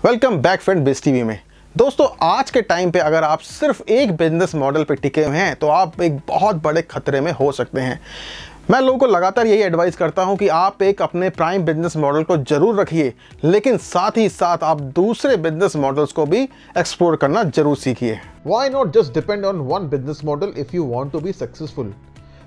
Welcome back friend base TV में। दोस्तों, आज के टाइम पे अगर आप सिर्फ एक बिजनेस मॉडल पे टिके हुए हैं तो आप एक बहुत बड़े खतरे में हो सकते हैं। मैं लोगों को लगातार यही एडवाइस करता हूं कि आप एक अपने प्राइम बिजनेस मॉडल को जरूर रखिए, लेकिन साथ ही साथ आप दूसरे बिजनेस मॉडल्स को भी एक्सप्लोर करना जरूर सीखिए। Why not just depend on one business model if you want to be successful?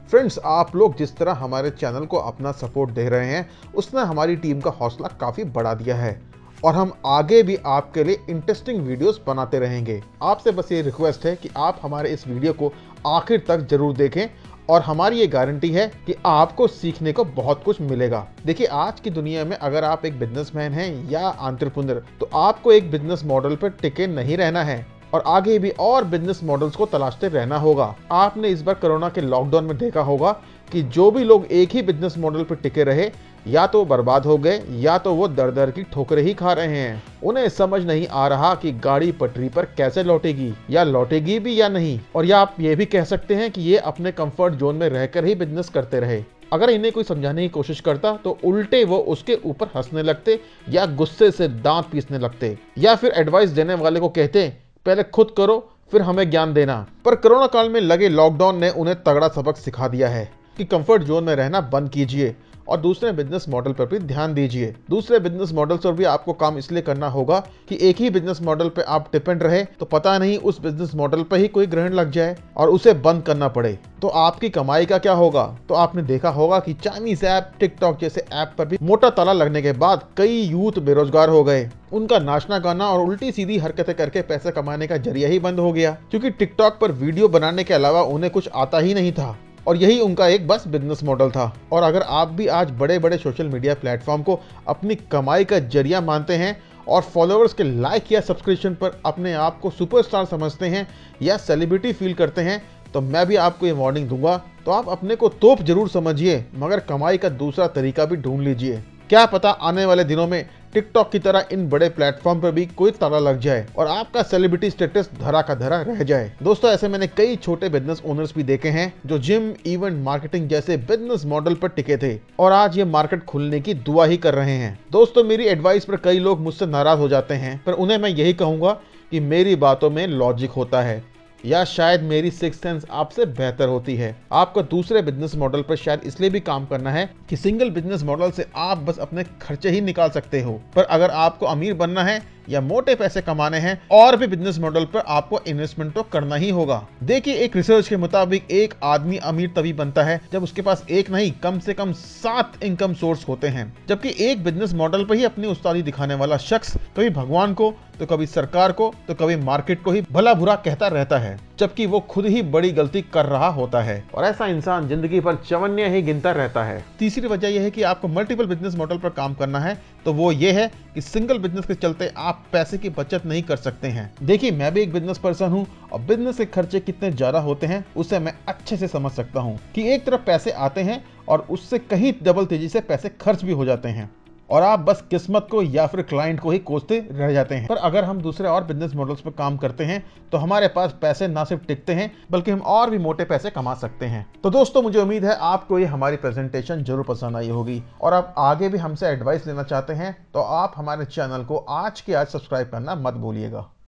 Friends, आप लोग जिस तरह हमारे चैनल को अपना सपोर्ट दे रहे हैं उसने हमारी टीम का हौसला काफ़ी बढ़ा दिया है और हम आगे भी आपके लिए इंटरेस्टिंग वीडियोस बनाते रहेंगे। आपसे बस ये रिक्वेस्ट है कि आप हमारे इस वीडियो को आखिर तक जरूर देखें और हमारी ये गारंटी है कि आपको सीखने को बहुत कुछ मिलेगा। देखिए, आज की दुनिया में अगर आप एक बिजनेसमैन हैं या एंटरप्रेन्योर तो आपको एक बिजनेस मॉडल पर टिके नहीं रहना है और आगे भी और बिजनेस मॉडल्स को तलाशते रहना होगा। आपने इस बार कोरोना के लॉकडाउन में देखा होगा कि जो भी लोग एक ही बिजनेस मॉडल पर टिके रहे या तो बर्बाद हो गए या तो वो दर दर की ठोकरें ही खा रहे हैं। उन्हें समझ नहीं आ रहा कि गाड़ी पटरी पर कैसे लौटेगी या लौटेगी भी या नहीं। और या आप ये भी कह सकते हैं कि ये अपने कंफर्ट जोन में रहकर ही बिजनेस करते रहे। अगर इन्हें कोई समझाने की कोशिश करता तो उल्टे वो उसके ऊपर हंसने लगते या गुस्से से दांत पीसने लगते या फिर एडवाइस देने वाले को कहते पहले खुद करो फिर हमें ज्ञान देना। पर कोरोना काल में लगे लॉकडाउन ने उन्हें तगड़ा सबक सिखा दिया है कि कंफर्ट जोन में रहना बंद कीजिए और दूसरे बिजनेस मॉडल पर भी ध्यान दीजिए। दूसरे बिजनेस मॉडल पर भी आपको काम इसलिए करना होगा कि एक ही बिजनेस मॉडल पे आप डिपेंड रहे तो पता नहीं उस बिजनेस मॉडल पर ही कोई ग्रहण लग जाए और उसे बंद करना पड़े तो आपकी कमाई का क्या होगा। तो आपने देखा होगा कि चाइनीज ऐप, टिकटॉक जैसे ऐप पर भी मोटा ताला लगने के बाद कई यूथ बेरोजगार हो गए। उनका नाचना गाना और उल्टी सीधी हरकतें करके पैसे कमाने का जरिया ही बंद हो गया, क्योंकि टिकटॉक पर वीडियो बनाने के अलावा उन्हें कुछ आता ही नहीं था और यही उनका एक बस बिजनेस मॉडल था। और अगर आप भी आज बड़े बड़े सोशल मीडिया प्लेटफॉर्म को अपनी कमाई का जरिया मानते हैं और फॉलोअर्स के लाइक या सब्सक्रिप्शन पर अपने आप को सुपरस्टार समझते हैं या सेलिब्रिटी फील करते हैं तो मैं भी आपको ये वार्निंग दूंगा। तो आप अपने को तोप जरूर समझिए, मगर कमाई का दूसरा तरीका भी ढूंढ लीजिए। क्या पता आने वाले दिनों में टिकटॉक की तरह इन बड़े प्लेटफॉर्म पर भी कोई ताला लग जाए और आपका सेलिब्रिटी स्टेटस धरा का धरा रह जाए। दोस्तों, ऐसे मैंने कई छोटे बिजनेस ओनर्स भी देखे हैं जो जिम, इवेंट मार्केटिंग जैसे बिजनेस मॉडल पर टिके थे और आज ये मार्केट खुलने की दुआ ही कर रहे हैं। दोस्तों, मेरी एडवाइस पर कई लोग मुझसे नाराज हो जाते हैं, पर उन्हें मैं यही कहूंगा कि मेरी बातों में लॉजिक होता है या शायद मेरी सिक्स सेंस आपसे बेहतर होती है। आपको दूसरे बिजनेस मॉडल पर शायद इसलिए भी काम करना है कि सिंगल बिजनेस मॉडल से आप बस अपने खर्चे ही निकाल सकते हो, पर अगर आपको अमीर बनना है या मोटे पैसे कमाने हैं और भी बिजनेस मॉडल पर आपको इन्वेस्टमेंट तो करना ही होगा। देखिए, एक रिसर्च के मुताबिक एक आदमी अमीर तभी बनता है जब उसके पास एक नहीं कम से कम 7 इनकम सोर्स होते हैं, जबकि एक बिजनेस मॉडल पर ही अपनी उस्तादी दिखाने वाला शख्स कभी भगवान को तो कभी सरकार को तो कभी मार्केट को ही भला बुरा कहता रहता है, जबकि वो खुद ही बड़ी गलती कर रहा होता है और ऐसा इंसान जिंदगी भर चवन्य ही गिनता रहता है। तीसरी वजह यह है कि आपको मल्टीपल बिजनेस मॉडल पर काम करना है तो वो ये है कि सिंगल बिजनेस के चलते आप पैसे की बचत नहीं कर सकते हैं। देखिए, मैं भी एक बिजनेस पर्सन हूँ और बिजनेस के खर्चे कितने ज्यादा होते हैं उसे मैं अच्छे से समझ सकता हूँ कि एक तरफ पैसे आते हैं और उससे कहीं डबल तेजी से पैसे खर्च भी हो जाते हैं और आप बस किस्मत को या फिर क्लाइंट को ही कोसते रह जाते हैं। पर अगर हम दूसरे और बिजनेस मॉडल्स पर काम करते हैं तो हमारे पास पैसे ना सिर्फ टिकते हैं बल्कि हम और भी मोटे पैसे कमा सकते हैं। तो दोस्तों, मुझे उम्मीद है आपको ये हमारी प्रेजेंटेशन जरूर पसंद आई होगी और आप आगे भी हमसे एडवाइस लेना चाहते हैं तो आप हमारे चैनल को आज के आज सब्सक्राइब करना मत भूलिएगा।